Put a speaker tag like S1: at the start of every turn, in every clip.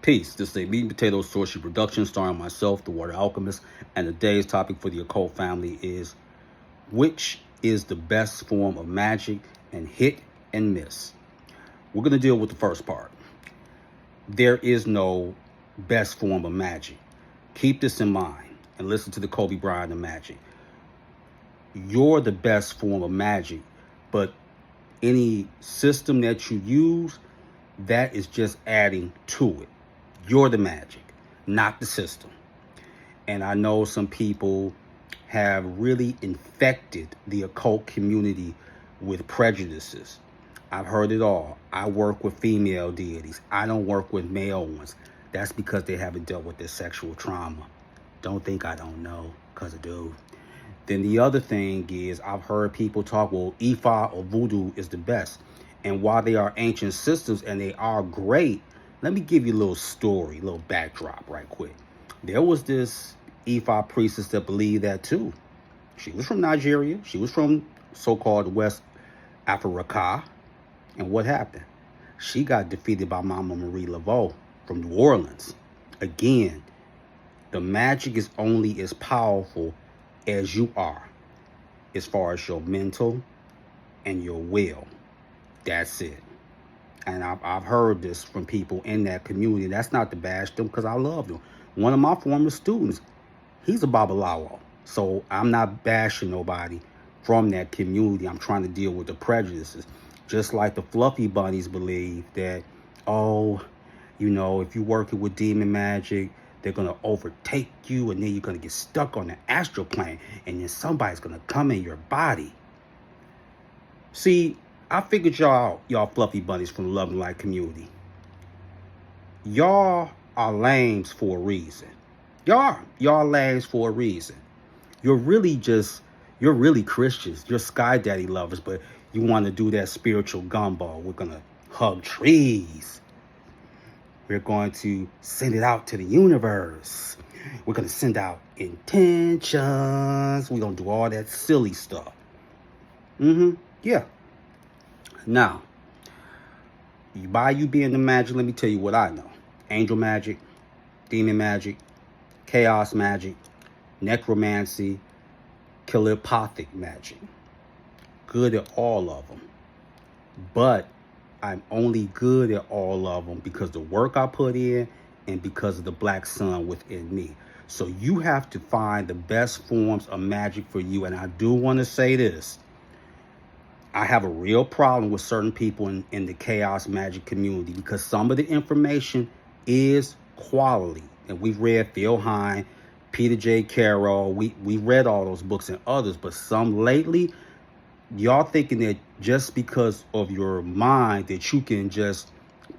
S1: Peace. This is a Meat and Potatoes Sorcery production starring myself, the Water Alchemist, and today's topic for the occult family is which is the best form of magic and hit and miss. We're going to deal with the first part. There is no best form of magic. Keep this in mind and listen to the Kobe Bryant of magic. You're the best form of magic, but any system that you use, that is just adding to it. You're the magic, not the system. And I know some people have really infected the occult community with prejudices. I've heard it all. I work with female deities. I don't work with male ones. That's because they haven't dealt with their sexual trauma. Don't think I don't know, because I do. Then the other thing is, I've heard people talk, well, Ifa or voodoo is the best. And while they are ancient systems and they are great, let me give you a little story, a little backdrop right quick. There was this Ifa priestess that believed that too. She was from Nigeria. She was from so-called West Africa. And what happened? She got defeated by Mama Marie Laveau from New Orleans. Again, the magic is only as powerful as you are, as far as your mental and your will. That's it. And I've heard this from people in that community. That's not to bash them, because I love them. One of my former students, he's a Babalawo. So I'm not bashing nobody from that community. I'm trying to deal with the prejudices. Just like the fluffy bunnies believe that, oh, you know, if you're working with demon magic, they're going to overtake you, and then you're going to get stuck on the astral plane, and then somebody's going to come in your body. See, I figured y'all fluffy bunnies from the Love and Light community. Y'all are lames for a reason. Y'all lames for a reason. You're really Christians. You're sky daddy lovers, but you want to do that spiritual gumbo. We're going to hug trees. We're going to send it out to the universe. We're going to send out intentions. We're going to do all that silly stuff. Yeah. Now, by you being the magic, let me tell you what I know. Angel magic, demon magic, chaos magic, necromancy, telepathic magic. Good at all of them. But I'm only good at all of them because the work I put in and because of the black sun within me. So you have to find the best forms of magic for you. And I do want to say this. I have a real problem with certain people in the chaos magic community because some of the information is quality. And we've read Phil Hine, Peter J. Carroll. We read all those books and others, but some lately, y'all thinking that just because of your mind that you can just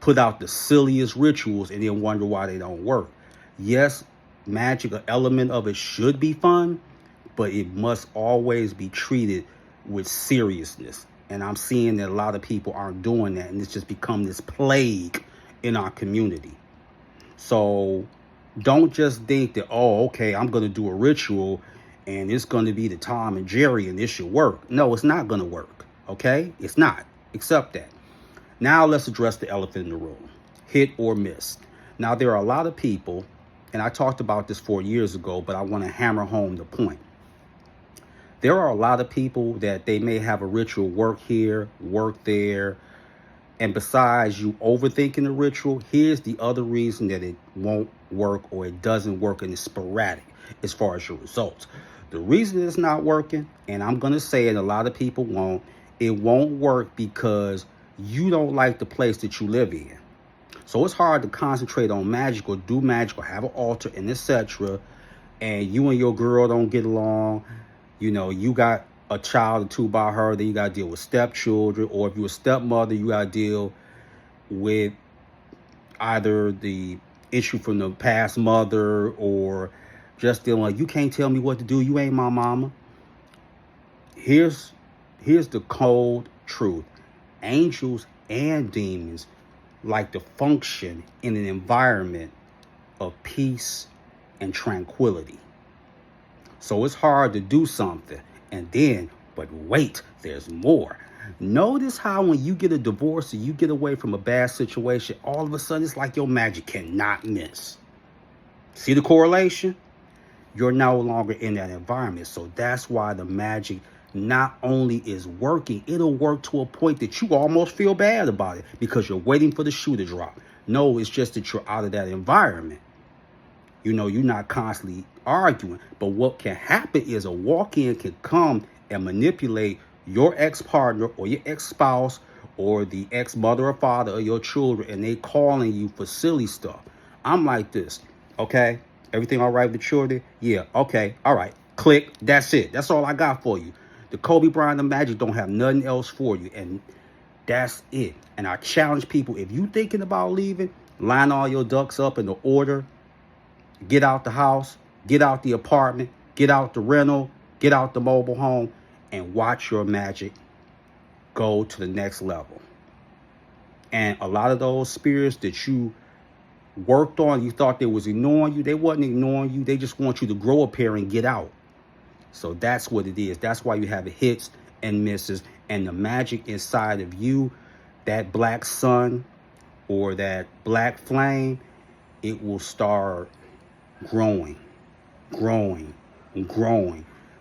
S1: put out the silliest rituals and then wonder why they don't work. Yes, magic, an element of it should be fun, but it must always be treated with seriousness. And I'm seeing that a lot of people aren't doing that, and it's just become this plague in our community. So don't just think that, oh, okay, I'm going to do a ritual and it's going to be the Tom and Jerry and this should work. No, it's not going to work. Okay? It's not. Accept that. Now let's address the elephant in the room. Hit or miss. Now there are a lot of people, and I talked about this 4 years ago, but I want to hammer home the point. There are a lot of people that they may have a ritual work here, work there, and besides you overthinking the ritual, here's the other reason that it won't work or it doesn't work and it's sporadic as far as your results. The reason it's not working, and I'm going to say it, a lot of people won't, it won't work because you don't like the place that you live in. So it's hard to concentrate on magic or do magic or have an altar and etc. And you and your girl don't get along. You know, you got a child or two by her, then you got to deal with stepchildren. Or if you're a stepmother, you got to deal with either the issue from the past mother or just dealing like, you can't tell me what to do. You ain't my mama. Here's the cold truth. Angels and demons like to function in an environment of peace and tranquility. So it's hard to do something and then, but wait, there's more. Notice how when you get a divorce or you get away from a bad situation, all of a sudden it's like your magic cannot miss. See the correlation? You're no longer in that environment. So that's why the magic not only is working, it'll work to a point that you almost feel bad about it because you're waiting for the shoe to drop. No, it's just that you're out of that environment. You know, you're not constantly arguing. But what can happen is a walk-in can come and manipulate your ex-partner or your ex-spouse or the ex-mother or father of your children, and they calling you for silly stuff. I'm like this, okay? Everything all right with the children? Yeah, okay, all right. Click, that's it. That's all I got for you. The Kobe Bryant and Magic don't have nothing else for you, and that's it. And I challenge people, if you thinking about leaving, line all your ducks up in the order. Get out the house, get out the apartment, get out the rental, get out the mobile home, and watch your magic go to the next level. And a lot of those spirits that you worked on, you thought they was ignoring you, they wasn't ignoring you. They just want you to grow up here and get out. So that's what it is. That's why you have hits and misses. And the magic inside of you, that black sun or that black flame, it will start growing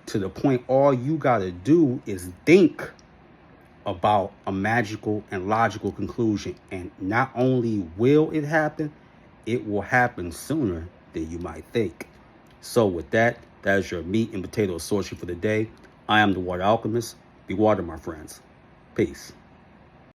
S1: to the point all you got to do is think about a magical and logical conclusion. And not only will it happen, it will happen sooner than you might think. So with that, that is your meat and potato sorcery for the day. I am the Water Alchemist. Be water, my friends. Peace.